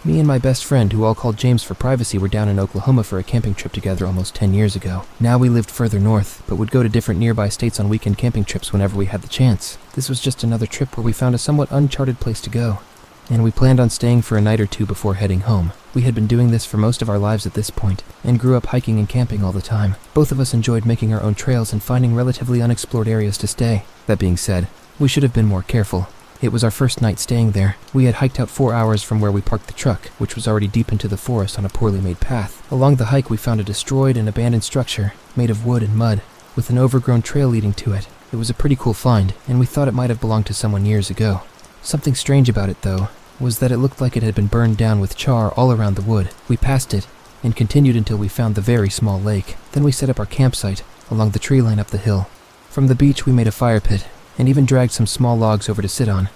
Me and my best friend, who I'll call James for privacy, were down in Oklahoma for a camping trip together almost 10 years ago. Now we lived further north, but would go to different nearby states on weekend camping trips whenever we had the chance. This was just another trip where we found a somewhat uncharted place to go, and we planned on staying for a night or two before heading home. We had been doing this for most of our lives at this point, and grew up hiking and camping all the time. Both of us enjoyed making our own trails and finding relatively unexplored areas to stay. That being said, we should have been more careful. It was our first night staying there. We had hiked out 4 hours from where we parked the truck, which was already deep into the forest on a poorly made path. Along the hike, we found a destroyed and abandoned structure, made of wood and mud, with an overgrown trail leading to it. It was a pretty cool find, and we thought it might have belonged to someone years ago. Something strange about it, though, was that it looked like it had been burned down with char all around the wood. We passed it, and continued until we found the very small lake. Then we set up our campsite, along the tree line up the hill. From the beach, we made a fire pit, and even dragged some small logs over to sit on,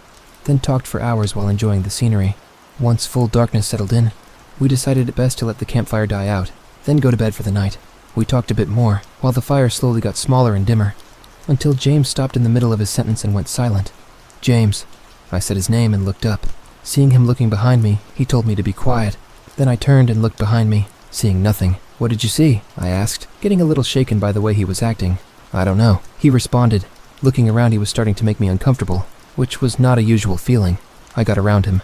then talked for hours while enjoying the scenery. Once full darkness settled in, we decided it best to let the campfire die out, then go to bed for the night. We talked a bit more, while the fire slowly got smaller and dimmer, until James stopped in the middle of his sentence and went silent. "James." I said his name and looked up. Seeing him looking behind me, he told me to be quiet. Then I turned and looked behind me, seeing nothing. "What did you see?" I asked, getting a little shaken by the way he was acting. "I don't know," he responded. Looking around, he was starting to make me uncomfortable, which was not a usual feeling. I got around him.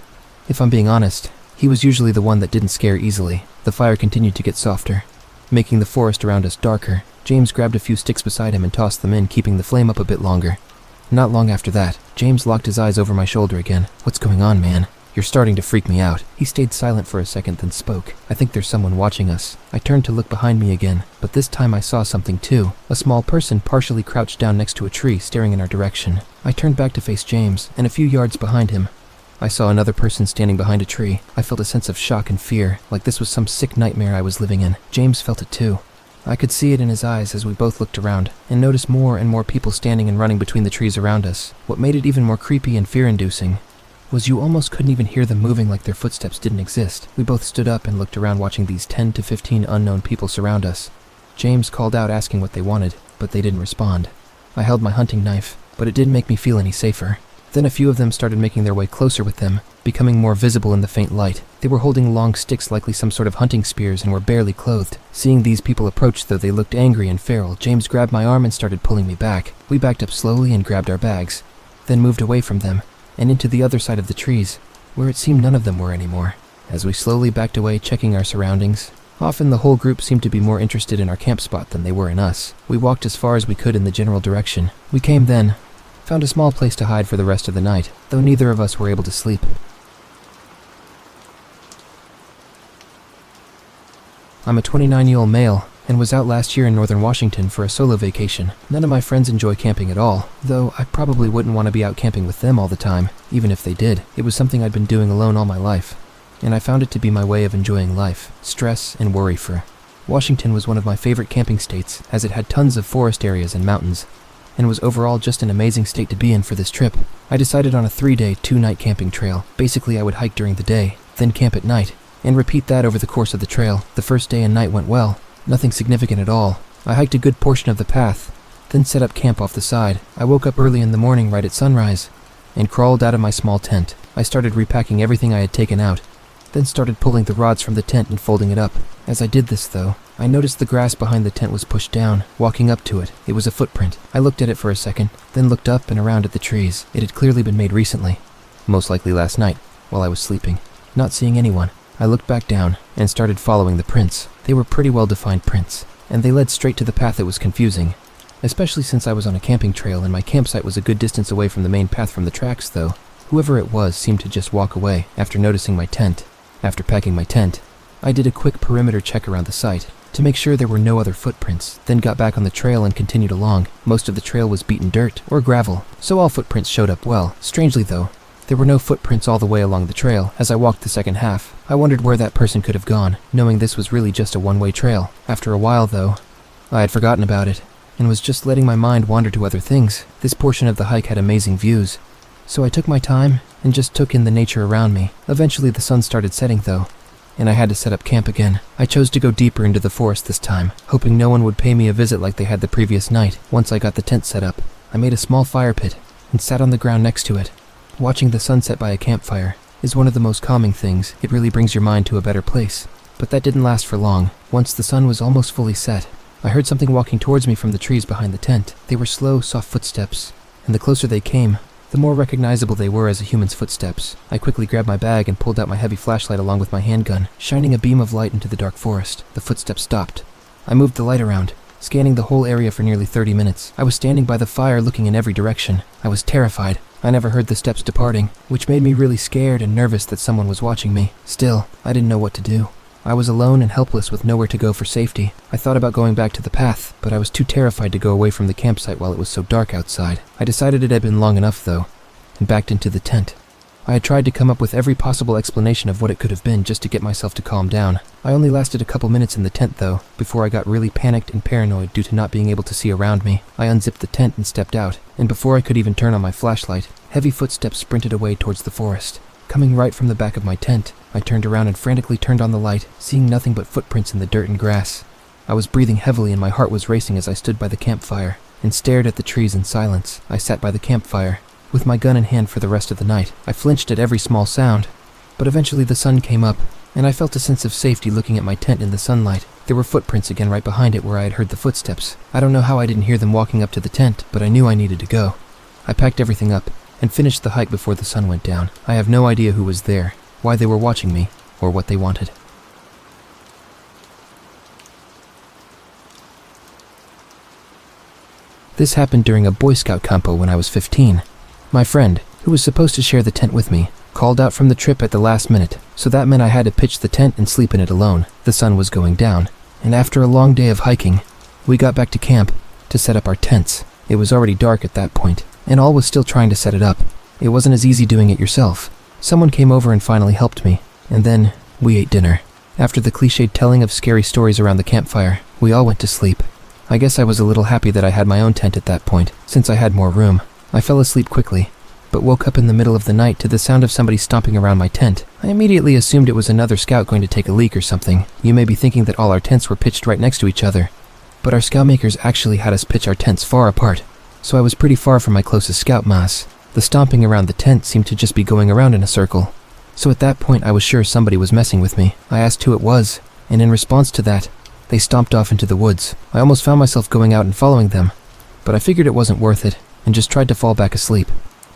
If I'm being honest, he was usually the one that didn't scare easily. The fire continued to get softer, making the forest around us darker. James grabbed a few sticks beside him and tossed them in, keeping the flame up a bit longer. Not long after that, James locked his eyes over my shoulder again. "What's going on, man? You're starting to freak me out." He stayed silent for a second, then spoke. "I think there's someone watching us." I turned to look behind me again, but this time I saw something too. A small person partially crouched down next to a tree, staring in our direction. I turned back to face James, and a few yards behind him, I saw another person standing behind a tree. I felt a sense of shock and fear, like this was some sick nightmare I was living in. James felt it too. I could see it in his eyes as we both looked around, and noticed more and more people standing and running between the trees around us. What made it even more creepy and fear-inducing was you almost couldn't even hear them moving, like their footsteps didn't exist. We both stood up and looked around, watching these 10 to 15 unknown people surround us. James called out asking what they wanted, but they didn't respond. I held my hunting knife, but it didn't make me feel any safer. Then a few of them started making their way closer with them, becoming more visible in the faint light. They were holding long sticks, likely some sort of hunting spears, and were barely clothed. Seeing these people approach, though they looked angry and feral, James grabbed my arm and started pulling me back. We backed up slowly and grabbed our bags, then moved away from them, and into the other side of the trees, where it seemed none of them were anymore. As we slowly backed away, checking our surroundings, often the whole group seemed to be more interested in our camp spot than they were in us. We walked as far as we could in the general direction. We came then, found a small place to hide for the rest of the night, though neither of us were able to sleep. I'm a 29-year-old male, and was out last year in northern Washington for a solo vacation. None of my friends enjoy camping at all, though I probably wouldn't want to be out camping with them all the time, even if they did. It was something I'd been doing alone all my life, and I found it to be my way of enjoying life, stress and worry-free. Washington was one of my favorite camping states, as it had tons of forest areas and mountains, and was overall just an amazing state to be in for this trip. I decided on a 3-day, 2-night camping trail. Basically, I would hike during the day, then camp at night, and repeat that over the course of the trail. The first day and night went well, nothing significant at all. I hiked a good portion of the path, then set up camp off the side. I woke up early in the morning right at sunrise, and crawled out of my small tent. I started repacking everything I had taken out, then started pulling the rods from the tent and folding it up. As I did this, though, I noticed the grass behind the tent was pushed down. Walking up to it, it was a footprint. I looked at it for a second, then looked up and around at the trees. It had clearly been made recently, most likely last night, while I was sleeping. Not seeing anyone, I looked back down and started following the prints. They were pretty well-defined prints, and they led straight to the path that was confusing, especially since I was on a camping trail and my campsite was a good distance away from the main path from the tracks, though. Whoever it was seemed to just walk away after noticing my tent. After packing my tent, I did a quick perimeter check around the site to make sure there were no other footprints, then got back on the trail and continued along. Most of the trail was beaten dirt or gravel, so all footprints showed up well. Strangely though, there were no footprints all the way along the trail. As I walked the second half, I wondered where that person could have gone, knowing this was really just a one-way trail. After a while though, I had forgotten about it, and was just letting my mind wander to other things. This portion of the hike had amazing views, so I took my time and just took in the nature around me. Eventually the sun started setting though, and I had to set up camp again. I chose to go deeper into the forest this time, hoping no one would pay me a visit like they had the previous night. Once I got the tent set up, I made a small fire pit and sat on the ground next to it, watching the sunset by a campfire. is one of the most calming things. It really brings your mind to a better place. But that didn't last for long. Once the sun was almost fully set, I heard something walking towards me from the trees behind the tent. They were slow, soft footsteps, and the closer they came, the more recognizable they were as a human's footsteps. I quickly grabbed my bag and pulled out my heavy flashlight along with my handgun, shining a beam of light into the dark forest. The footsteps stopped. I moved the light around, scanning the whole area for nearly 30 minutes. I was standing by the fire looking in every direction. I was terrified. I never heard the steps departing, which made me really scared and nervous that someone was watching me. Still, I didn't know what to do. I was alone and helpless with nowhere to go for safety. I thought about going back to the path, but I was too terrified to go away from the campsite while it was so dark outside. I decided it had been long enough, though, and backed into the tent. I had tried to come up with every possible explanation of what it could have been just to get myself to calm down. I only lasted a couple minutes in the tent, though, before I got really panicked and paranoid due to not being able to see around me. I unzipped the tent and stepped out, and before I could even turn on my flashlight, heavy footsteps sprinted away towards the forest. Coming right from the back of my tent, I turned around and frantically turned on the light, seeing nothing but footprints in the dirt and grass. I was breathing heavily and my heart was racing as I stood by the campfire and stared at the trees in silence. I sat by the campfire, with my gun in hand for the rest of the night. I flinched at every small sound, but eventually the sun came up, and I felt a sense of safety looking at my tent in the sunlight. There were footprints again right behind it where I had heard the footsteps. I don't know how I didn't hear them walking up to the tent, but I knew I needed to go. I packed everything up and finished the hike before the sun went down. I have no idea who was there, why they were watching me, or what they wanted. This happened during a Boy Scout campo when I was 15. My friend, who was supposed to share the tent with me, called out from the trip at the last minute, so that meant I had to pitch the tent and sleep in it alone. The sun was going down, and after a long day of hiking, we got back to camp to set up our tents. It was already dark at that point, and all was still trying to set it up. It wasn't as easy doing it yourself. Someone came over and finally helped me, and then we ate dinner. After the cliched telling of scary stories around the campfire, we all went to sleep. I guess I was a little happy that I had my own tent at that point, since I had more room. I fell asleep quickly, but woke up in the middle of the night to the sound of somebody stomping around my tent. I immediately assumed it was another scout going to take a leak or something. You may be thinking that all our tents were pitched right next to each other, but our scout makers actually had us pitch our tents far apart, so I was pretty far from my closest scout mass. The stomping around the tent seemed to just be going around in a circle, so at that point I was sure somebody was messing with me. I asked who it was, and in response to that, they stomped off into the woods. I almost found myself going out and following them, but I figured it wasn't worth it, and just tried to fall back asleep.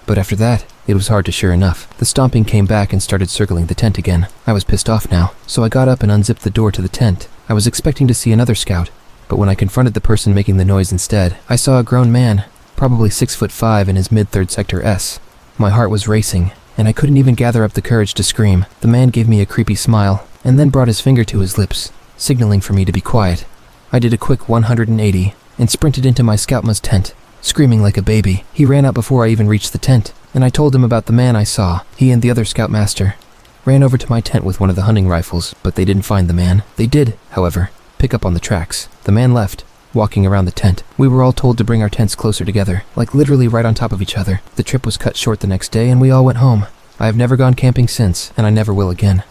But after that, it was hard to sure enough. The stomping came back and started circling the tent again. I was pissed off now, so I got up and unzipped the door to the tent. I was expecting to see another scout, but when I confronted the person making the noise instead, I saw a grown man, probably 6'5" in his mid-third sector S. My heart was racing, and I couldn't even gather up the courage to scream. The man gave me a creepy smile, and then brought his finger to his lips, signaling for me to be quiet. I did a quick 180, and sprinted into my scoutma's tent, screaming like a baby. He ran out before I even reached the tent, and I told him about the man I saw. He and the other scoutmaster ran over to my tent with one of the hunting rifles, but they didn't find the man. They did, however, pick up on the tracks. The man left, walking around the tent. We were all told to bring our tents closer together, like literally right on top of each other. The trip was cut short the next day and we all went home. I have never gone camping since, and I never will again.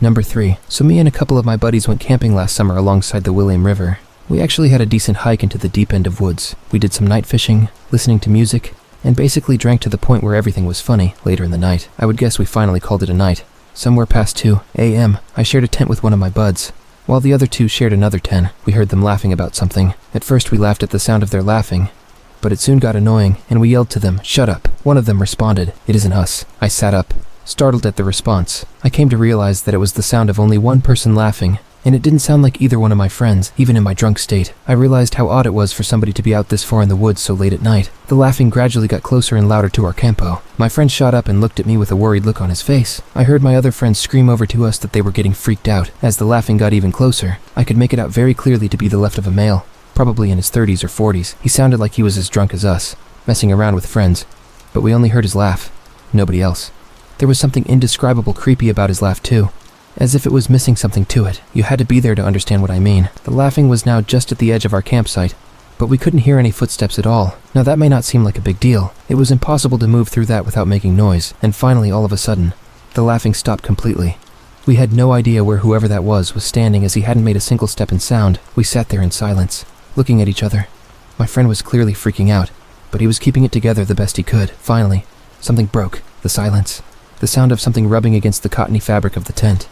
Number 3. So me and a couple of my buddies went camping last summer alongside the William River. We actually had a decent hike into the deep end of woods. We did some night fishing, listening to music, and basically drank to the point where everything was funny. Later in the night, I would guess we finally called it a night. Somewhere past 2 a.m., I shared a tent with one of my buds, while the other two shared another tent. We heard them laughing about something. At first we laughed at the sound of their laughing, but it soon got annoying, and we yelled to them, "Shut up." One of them responded, "It isn't us." I sat up, startled at the response. I came to realize that it was the sound of only one person laughing, and it didn't sound like either one of my friends, even in my drunk state. I realized how odd it was for somebody to be out this far in the woods so late at night. The laughing gradually got closer and louder to our campo. My friend shot up and looked at me with a worried look on his face. I heard my other friends scream over to us that they were getting freaked out. As the laughing got even closer, I could make it out very clearly to be the left of a male, probably in his 30s or 40s. He sounded like he was as drunk as us, messing around with friends, but we only heard his laugh, nobody else. There was something indescribable creepy about his laugh too, as if it was missing something to it. You had to be there to understand what I mean. The laughing was now just at the edge of our campsite, but we couldn't hear any footsteps at all. Now that may not seem like a big deal. It was impossible to move through that without making noise, and finally, all of a sudden, the laughing stopped completely. We had no idea where whoever that was standing, as he hadn't made a single step in sound. We sat there in silence, looking at each other. My friend was clearly freaking out, but he was keeping it together the best he could. Finally, something broke. The silence. The sound of something rubbing against the cottony fabric of the tent.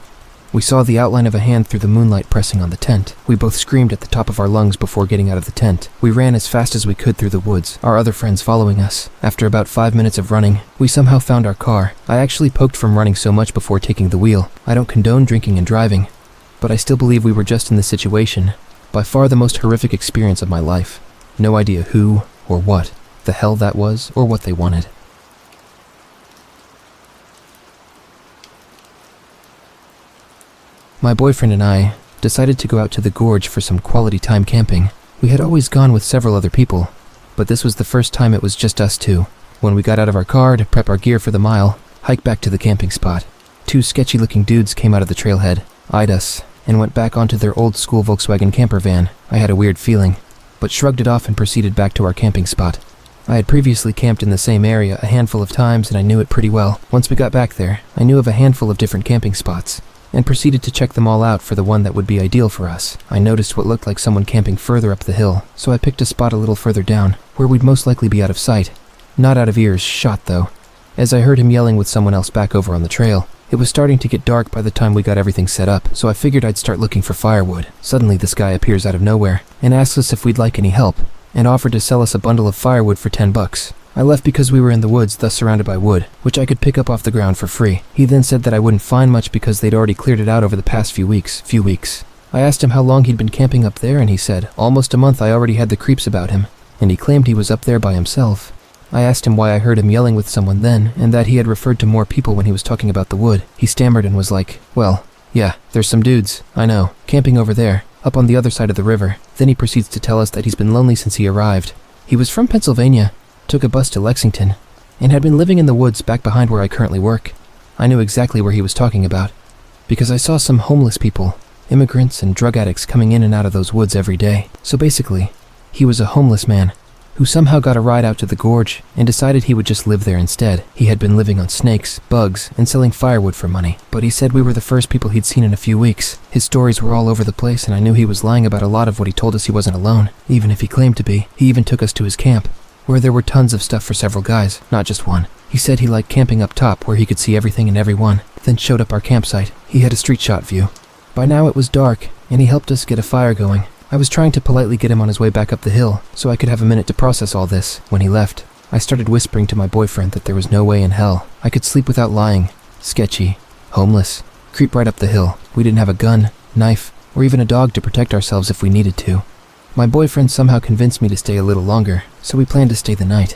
We saw the outline of a hand through the moonlight pressing on the tent. We both screamed at the top of our lungs before getting out of the tent. We ran as fast as we could through the woods, our other friends following us. After about 5 minutes of running, we somehow found our car. I actually poked from running so much before taking the wheel. I don't condone drinking and driving, but I still believe we were just in this situation. By far the most horrific experience of my life. No idea who or what the hell that was or what they wanted. My boyfriend and I decided to go out to the gorge for some quality time camping. We had always gone with several other people, but this was the first time it was just us two. When we got out of our car to prep our gear for the mile, hike back to the camping spot, 2 sketchy-looking dudes came out of the trailhead, eyed us, and went back onto their old-school Volkswagen camper van. I had a weird feeling, but shrugged it off and proceeded back to our camping spot. I had previously camped in the same area a handful of times and I knew it pretty well. Once we got back there, I knew of a handful of different camping spots, and proceeded to check them all out for the one that would be ideal for us. I noticed what looked like someone camping further up the hill, so I picked a spot a little further down, where we'd most likely be out of sight. Not out of ear's shot, though, as I heard him yelling with someone else back over on the trail. It was starting to get dark by the time we got everything set up, so I figured I'd start looking for firewood. Suddenly this guy appears out of nowhere, and asks us if we'd like any help, and offered to sell us a bundle of firewood for $10. I left because we were in the woods, thus surrounded by wood, which I could pick up off the ground for free. He then said that I wouldn't find much because they'd already cleared it out over the past few weeks. I asked him how long he'd been camping up there, and he said, almost a month. I already had the creeps about him, and he claimed he was up there by himself. I asked him why I heard him yelling with someone then, and that he had referred to more people when he was talking about the wood. He stammered and was like, well, yeah, there's some dudes, I know, camping over there, up on the other side of the river. Then he proceeds to tell us that he's been lonely since he arrived. He was from Pennsylvania, took a bus to Lexington, and had been living in the woods back behind where I currently work. I knew exactly where he was talking about, because I saw some homeless people, immigrants and drug addicts coming in and out of those woods every day. So basically, he was a homeless man who somehow got a ride out to the gorge and decided he would just live there instead. He had been living on snakes, bugs, and selling firewood for money, but he said we were the first people he'd seen in a few weeks. His stories were all over the place, and I knew he was lying about a lot of what he told us. He wasn't alone, even if he claimed to be. He even took us to his camp, where there were tons of stuff for several guys, not just one. He said he liked camping up top where he could see everything and everyone, then showed up our campsite. He had a street shot view. By now it was dark, and he helped us get a fire going. I was trying to politely get him on his way back up the hill, so I could have a minute to process all this. When he left, I started whispering to my boyfriend that there was no way in hell I could sleep without lying. Sketchy, homeless, creep right up the hill. We didn't have a gun, knife, or even a dog to protect ourselves if we needed to. My boyfriend somehow convinced me to stay a little longer, so we planned to stay the night.